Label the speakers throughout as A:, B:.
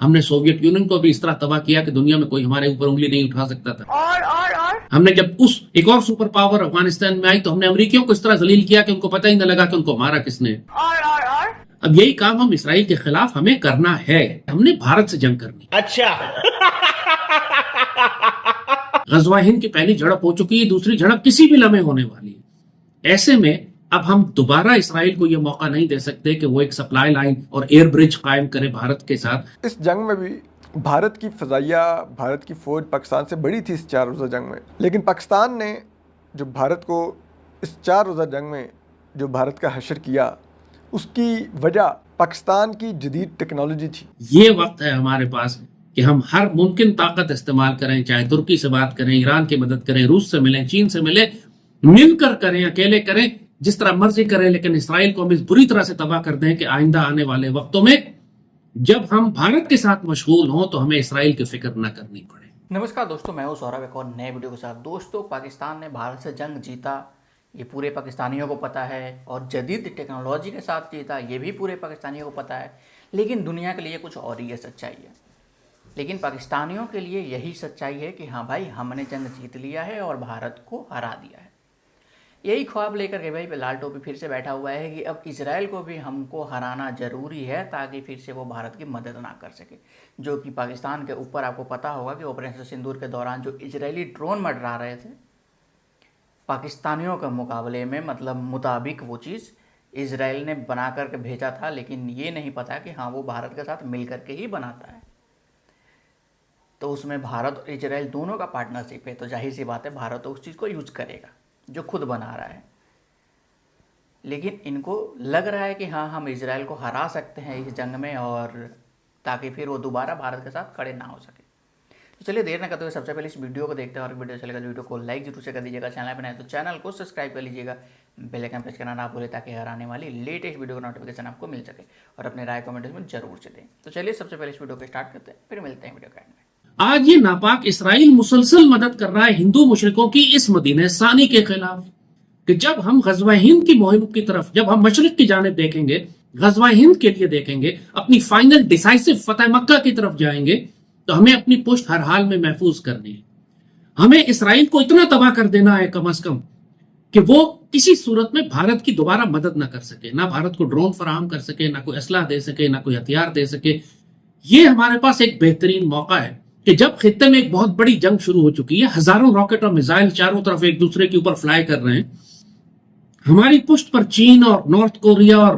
A: ہم نے Soviet union کو بھی اس طرح تباہ کیا کہ دنیا میں کوئی ہمارے اوپر انگلی نہیں اٹھا سکتا تھا. ہم نے جب ایک اور سپر پاور افغانستان میں آئی تو ہم نے امریکیوں کو اس طرح ذلیل کیا کہ ان کو پتہ ہی نہ لگا کہ ان کو مارا کس نے. اب یہی کام ہم اسرائیل کے خلاف ہمیں کرنا ہے. ہم نے بھارت سے جنگ کرنی.
B: اچھا
A: غزوہ ہند کی پہلی جھڑپ ہو چکی ہے, دوسری جھڑپ کسی بھی لمحے ہونے والی ہے. ایسے میں اب ہم دوبارہ اسرائیل کو یہ موقع نہیں دے سکتے کہ وہ ایک سپلائی لائن اور ایئر برج قائم کرے بھارت کے ساتھ.
C: اس جنگ میں بھی بھارت کی فضائیہ, بھارت کی فوج پاکستان سے بڑی تھی اس 4 روزہ جنگ میں, لیکن پاکستان نے جو بھارت کو اس 4 روزہ جنگ میں جو بھارت کا حشر کیا, اس کی وجہ پاکستان کی جدید ٹیکنالوجی تھی.
A: یہ وقت ہے ہمارے پاس کہ ہم ہر ممکن طاقت استعمال کریں, چاہے ترکی سے بات کریں, ایران کی مدد کریں, روس سے ملیں, چین سے ملیں, مل کر کریں, اکیلے کریں, جس طرح مرضی کریں, لیکن اسرائیل کو ہم اس بری طرح سے تباہ کر دیں کہ آئندہ آنے والے وقتوں میں جب ہم بھارت کے ساتھ مشغول ہوں تو ہمیں اسرائیل کی فکر نہ کرنی پڑے.
B: نمسکار دوستو, میں ہوں سوربھ ایک اور نئے ویڈیو کے ساتھ. دوستو, پاکستان نے بھارت سے جنگ جیتا, یہ پورے پاکستانیوں کو پتہ ہے, اور جدید ٹیکنالوجی کے ساتھ جیتا, یہ بھی پورے پاکستانیوں کو پتہ ہے. لیکن دنیا کے لیے کچھ اور ہی ہے سچائی ہے. لیکن پاکستانیوں کے لیے یہی سچائی ہے کہ ہاں بھائی, ہم نے جنگ جیت لیا ہے اور بھارت کو ہرا دیا ہے. یہی خواب لے کر کے بھائی لال ٹوپی پھر سے بیٹھا ہوا ہے کہ اب اسرائیل کو بھی ہم کو ہرانا ضروری ہے تاکہ پھر سے وہ بھارت کی مدد نہ کر سکے. جو کہ پاکستان کے اوپر آپ کو پتہ ہوگا کہ آپریشن سندور کے دوران جو اسرائیلی ڈرون منڈرا رہے تھے, پاکستانیوں کے مقابلے میں مطابق وہ چیز اسرائیل نے بنا کر کے بھیجا تھا, لیکن یہ نہیں پتا کہ ہاں وہ بھارت کے ساتھ مل کر کے ہی بناتا ہے. تو اس میں بھارت اور اسرائیل دونوں کا پارٹنرشپ ہے, تو ظاہر سی بات ہے بھارت اس چیز کو یوز کرے گا جو خود بنا رہا ہے. لیکن ان کو لگ رہا ہے کہ ہاں ہم اسرائیل کو ہرا سکتے ہیں اس جنگ میں, اور تاکہ پھر وہ دوبارہ بھارت کے ساتھ کھڑے نہ ہو سکے. تو چلیے دیر نہ کرتے ہوئے سب سے پہلے اس ویڈیو کو دیکھتے ہیں, اور ویڈیو چلے گا ویڈیو کو لائک ضرور سے کر دیجیے گا, چینل پہ نئے تو چینل کو سبسکرائب کر لیجیے گا, بیل آئکن پریس کرنا نہ بھولے تاکہ ہر آنے والی لیٹسٹ ویڈیو کا نوٹیفیکیشن آپ کو مل سکے, اور اپنے رائے کمنٹس میں ضرور سے دیں. تو چلیے سب سے پہلے اس ویڈیو کو اسٹارٹ کرتے ہیں, پھر ملتے ہیں ویڈیو کے اینڈ میں.
A: آج یہ ناپاک اسرائیل مسلسل مدد کر رہا ہے ہندو مشرکوں کی اس مدینہ ثانی کے خلاف, کہ جب ہم غزوہ ہند کی مہم کی طرف, جب ہم مشرق کی جانب دیکھیں گے, غزوہ ہند کے لیے دیکھیں گے, اپنی فائنل ڈیسائسو فتح مکہ کی طرف جائیں گے, تو ہمیں اپنی پشت ہر حال میں محفوظ کرنی ہے. ہمیں اسرائیل کو اتنا تباہ کر دینا ہے کم از کم کہ وہ کسی صورت میں بھارت کی دوبارہ مدد نہ کر سکے, نہ بھارت کو ڈرون فراہم کر سکے, نہ کوئی اسلحہ دے سکے, نہ کوئی ہتھیار دے سکے. یہ ہمارے پاس ایک بہترین موقع ہے کہ جب خطے میں ایک بہت بڑی جنگ شروع ہو چکی ہے, ہزاروں راکٹ اور میزائل چاروں طرف ایک دوسرے کے اوپر فلائی کر رہے ہیں, ہماری پشت پر چین اور نارتھ کوریا اور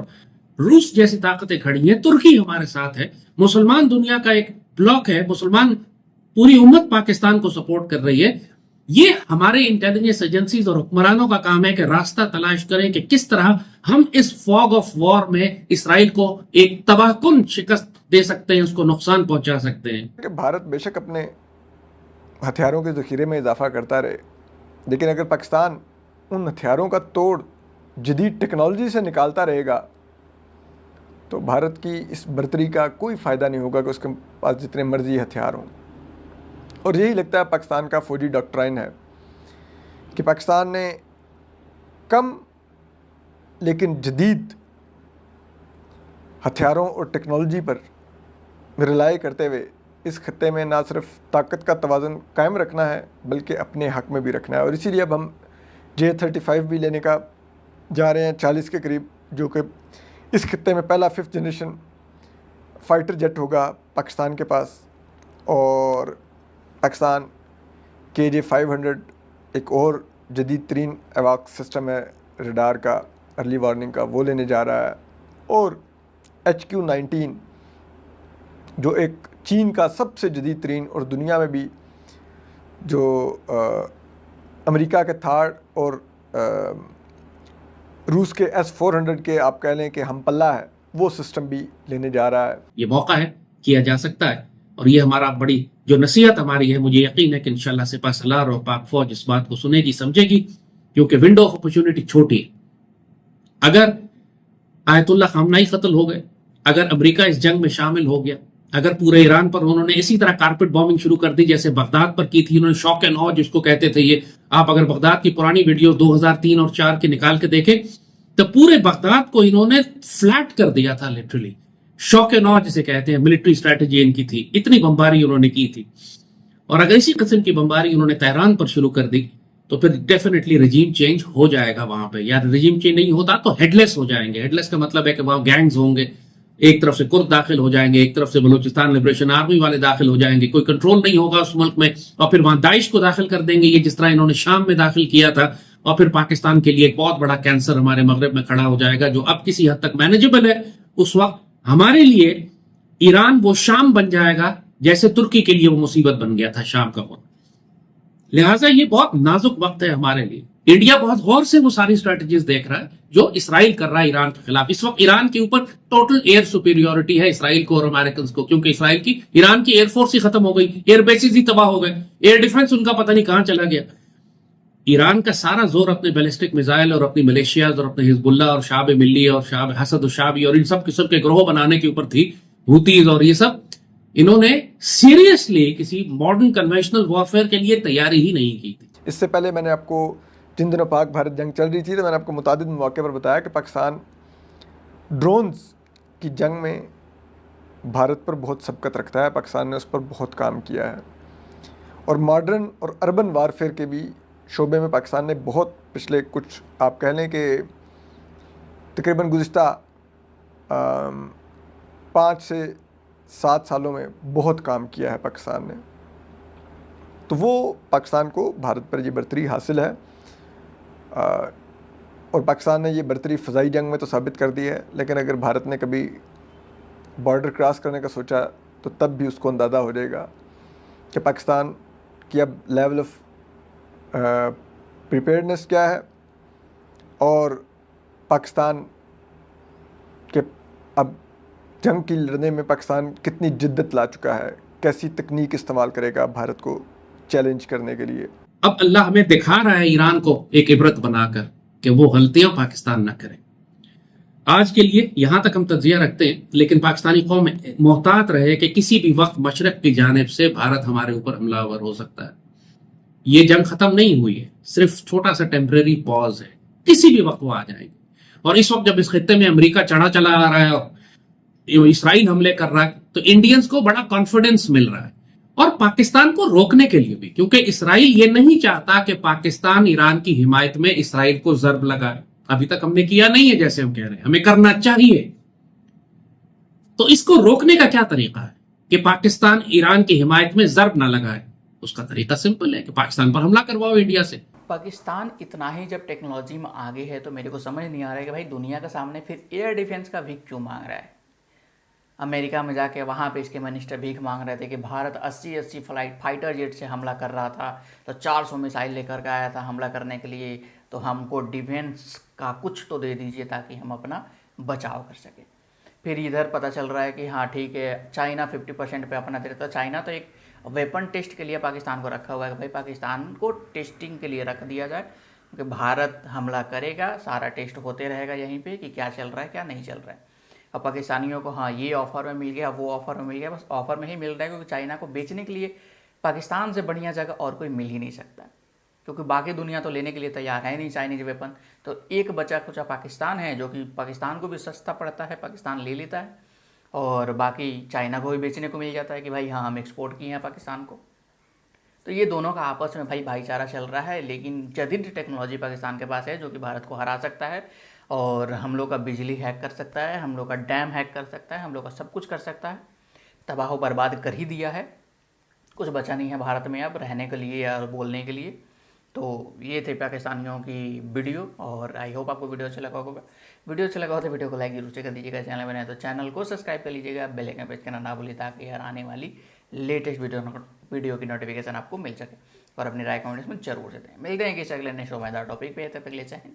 A: روس جیسی طاقتیں کھڑی ہیں, ترکی ہمارے ساتھ ہے, مسلمان دنیا کا ایک بلاک ہے, مسلمان پوری امت پاکستان کو سپورٹ کر رہی ہے. یہ ہمارے انٹیلیجنس ایجنسیز اور حکمرانوں کا کام ہے کہ راستہ تلاش کریں کہ کس طرح ہم اس فوگ آف وار میں اسرائیل کو ایک تباہ کن شکست دے سکتے ہیں, اس کو نقصان پہنچا سکتے ہیں.
C: کہ بھارت بے شک اپنے ہتھیاروں کے ذخیرے میں اضافہ کرتا رہے, لیکن اگر پاکستان ان ہتھیاروں کا توڑ جدید ٹیکنالوجی سے نکالتا رہے گا تو بھارت کی اس برتری کا کوئی فائدہ نہیں ہوگا کہ اس کے پاس جتنے مرضی ہتھیار ہوں. اور یہی لگتا ہے پاکستان کا فوجی ڈاکٹرائن ہے کہ پاکستان نے کم لیکن جدید ہتھیاروں اور ٹیکنالوجی پر ریلائی کرتے ہوئے اس خطے میں نہ صرف طاقت کا توازن قائم رکھنا ہے بلکہ اپنے حق میں بھی رکھنا ہے. اور اسی لیے اب ہم J-35 بھی لینے کا جا رہے ہیں 40 کے قریب, جو کہ اس خطے میں پہلا 5th جنریشن فائٹر جیٹ ہوگا پاکستان کے پاس. اور پاکستان KJ-500 ایک اور جدید ترین ایواک سسٹم ہے ریڈار کا, ارلی وارننگ کا, وہ لینے جا رہا ہے. اور HQ-19 جو ایک چین کا سب سے جدید ترین اور دنیا میں بھی جو امریکہ کے تھارڈ اور روس کے S-400 کے آپ کہہ لیں کہ ہم پلہ ہے, وہ سسٹم بھی لینے جا رہا ہے.
A: یہ موقع ہے, کیا جا سکتا ہے, اور یہ ہمارا بڑی جو نصیحت ہماری ہے, مجھے یقین ہے کہ انشاءاللہ سپاہ سالار اور پاک فوج اس بات کو سنے گی, سمجھے گی, کیونکہ ونڈو آف اپرچونٹی چھوٹی ہے. اگر آیت اللہ خامنائی قتل ہو گئے, اگر امریکہ اس جنگ میں شامل ہو گیا, اگر پورے ایران پر انہوں نے اسی طرح کارپٹ بامبنگ شروع کر دی جیسے بغداد پر کی تھی, انہوں نے شوق اینڈ آ جس کو کہتے تھے, یہ آپ اگر بغداد کی پرانی ویڈیو 2003 اور 4 کے نکال کے دیکھیں تو پورے بغداد کو انہوں نے فلیٹ کر دیا تھا لٹرلی. शौक नौ जिसे कहते हैं, मिलिट्री स्ट्रैटेजी इनकी थी, इतनी बमबारी उन्होंने की थी। और अगर इसी किस्म की बमबारी उन्होंने तेहरान पर शुरू कर दी तो फिर डेफिनेटली रजीम चेंज हो जाएगा वहां पे। या रजीम चेंज नहीं होता तो हेडलेस हो जाएंगे। हेडलेस का मतलब है कि वहां गैंग्स होंगे, एक तरफ से कुर्द दाखिल हो जाएंगे, एक तरफ से बलूचिस्तान लिबरेशन आर्मी वाले दाखिल हो जाएंगे, कोई कंट्रोल नहीं होगा उस मुल्क में, और फिर वहां दाइश को दाखिल कर देंगे, ये जिस तरह इन्होंने शाम में दाखिल किया था। और फिर पाकिस्तान के लिए एक बहुत बड़ा कैंसर हमारे मगरब में खड़ा हो जाएगा, जो अब किसी हद तक मैनेजेबल है। उस वक्त हमारे लिए ईरान वो शाम बन जाएगा जैसे तुर्की के लिए वो मुसीबत बन गया था शाम का वक्त। लिहाजा ये बहुत नाजुक वक्त है हमारे लिए। इंडिया बहुत गौर से वो सारी स्ट्रेटजीज देख रहा है जो इसराइल कर रहा है ईरान के खिलाफ। इस वक्त ईरान के ऊपर टोटल एयर सुपीरियोरिटी है इसराइल को और अमेरिकन को, क्योंकि ईरान की एयरफोर्स ही खत्म हो गई, एयर बेसिस ही तबाह हो गए, एयर डिफेंस उनका पता नहीं कहां चला गया। ईरान का सारा जोर अपने बैलिस्टिक मिसाइल और अपनी मलेशियाज और अपने हिजबुल्ला और शाब मिल्ली और शाब हसद और शाबी और इन सब किस्म के ग्रोह बनाने के ऊपर थी, हुतीज और ये सब। इन्होंने सीरियसली किसी मॉडर्न कन्वेंशनल वॉरफेयर के लिए तैयारी ही नहीं की थी।
C: इससे पहले मैंने आपको, जिन दिनों पाक भारत जंग चल रही थी, तो मैंने आपको मुतादिद मौके पर बताया कि पाकिस्तान ड्रोन्स की जंग में भारत पर बहुत सबकत रखता है। पाकिस्तान ने उस पर बहुत काम किया है और मॉडर्न और अर्बन वारफेयर के भी शोबे में पाकिस्तान ने बहुत पिछले कुछ, आप कह लें कि तकरीबन गुज़िश्ता 5 से 7 सालों में बहुत काम किया है पाकिस्तान ने। तो वो पाकिस्तान को भारत पर ये बरतरी हासिल है और पाकिस्तान ने ये बरतरी फ़ज़ाई जंग में तो साबित कर दी है। लेकिन अगर भारत ने कभी बॉर्डर क्रॉस करने का सोचा तो तब भी उसको अंदाज़ा हो जाएगा कि पाकिस्तान की अब लेवल ऑफ प्रिपेयर्डनेस क्या है और पाकिस्तान के अब जंग की लड़ने में पाकिस्तान कितनी जिद्दत ला चुका है, कैसी तकनीक इस्तेमाल करेगा भारत को चैलेंज करने के लिए।
A: अब अल्लाह हमें दिखा रहा है ईरान को एक इबरत बनाकर कि वो गलतियां पाकिस्तान न करे। आज के लिए यहां तक हम तज्जिया रखते हैं, लेकिन पाकिस्तानी कौम मोहतात रहे कि किसी भी वक्त मशरक की जानिब से भारत हमारे ऊपर हमलावर हो सकता है। ये जंग खत्म नहीं हुई है, सिर्फ छोटा सा टेम्परेरी पॉज है, किसी भी वक्त वो आ जाएगी। और इस वक्त जब इस खित्ते में अमेरिका चढ़ा चला आ रहा है और इसराइल हमले कर रहा है तो इंडियंस को बड़ा कॉन्फिडेंस मिल रहा है, और पाकिस्तान को रोकने के लिए भी, क्योंकि इसराइल ये नहीं चाहता कि पाकिस्तान ईरान की हिमायत में इसराइल को जर्ब लगाए। अभी तक हमने किया नहीं है, जैसे हम कह रहे हैं, हमें करना चाहिए। तो इसको रोकने का क्या तरीका है कि पाकिस्तान ईरान की हिमायत में जर्ब ना लगाए? उसका तरीका सिंपल है कि पाकिस्तान पर हमला करवाओ इंडिया से।
B: पाकिस्तान इतना ही जब टेक्नोलॉजी में आगे है तो मेरे को समझ नहीं आ रहा है कि भाई दुनिया के सामने फिर एयर डिफेंस का भीख क्यों मांग रहा है। अमेरिका में जाके वहाँ पे इसके मिनिस्टर भीख मांग रहे थे कि भारत 80 फाइटर जेट से हमला कर रहा था, तो 400 मिसाइल लेकर के आया था हमला करने के लिए, तो हमको डिफेंस का कुछ तो दे दीजिए ताकि हम अपना बचाव कर सकें। फिर इधर पता चल रहा है कि हाँ ठीक है, चाइना 50% पे अपना दे रहा था। चाइना तो एक वेपन टेस्ट के लिए पाकिस्तान को रखा हुआ है कि भाई पाकिस्तान को टेस्टिंग के लिए रख दिया जाए, क्योंकि भारत हमला करेगा, सारा टेस्ट होते रहेगा यहीं पे कि क्या चल रहा है क्या नहीं चल रहा है। अब पाकिस्तानियों को हाँ ये ऑफ़र में मिल गया, वो ऑफ़र में मिल गया, बस ऑफ़र में ही मिल रहा है, क्योंकि चाइना को बेचने के लिए पाकिस्तान से बढ़िया जगह और कोई मिल ही नहीं सकता, क्योंकि बाकी दुनिया तो लेने के लिए तैयार है नहीं चाइनीज वेपन। तो एक बचा खुचा पाकिस्तान है, जो कि पाकिस्तान को भी सस्ता पड़ता है, पाकिस्तान ले लेता है, और बाकी चाइना को भी बेचने को मिल जाता है कि भाई हाँ हम एक्सपोर्ट किए हैं पाकिस्तान को। तो ये दोनों का आपस में भाई भाईचारा चल रहा है, लेकिन जदीद टेक्नोलॉजी पाकिस्तान के पास है जो कि भारत को हरा सकता है, और हम लोग का बिजली हैक कर सकता है, हम लोग का डैम हैक कर सकता है, हम लोग का सब कुछ कर सकता है। तबाह बर्बाद कर ही दिया है, कुछ बचा नहीं है भारत में अब रहने के लिए या बोलने के लिए। तो ये थे पाकिस्तानियों की वीडियो, और आई होप आपको वीडियो अच्छा लगा होगा। वीडियो अच्छा लगा हो तो वीडियो को लाइक जरूर से कर दीजिएगा, चैनल बनाए तो चैनल को सब्सक्राइब कर लीजिएगा, बेल आइकन प्रेस करना ना भूलिए ताकि यार आने वाली लेटेस्ट वीडियो की नोटिफिकेशन आपको मिल सके। और अपनी राय कमेंट्स में जरूर से दें। मिलते हैं किसी अगले नेक्स्ट टॉपिक पे, तब तक ले चाहें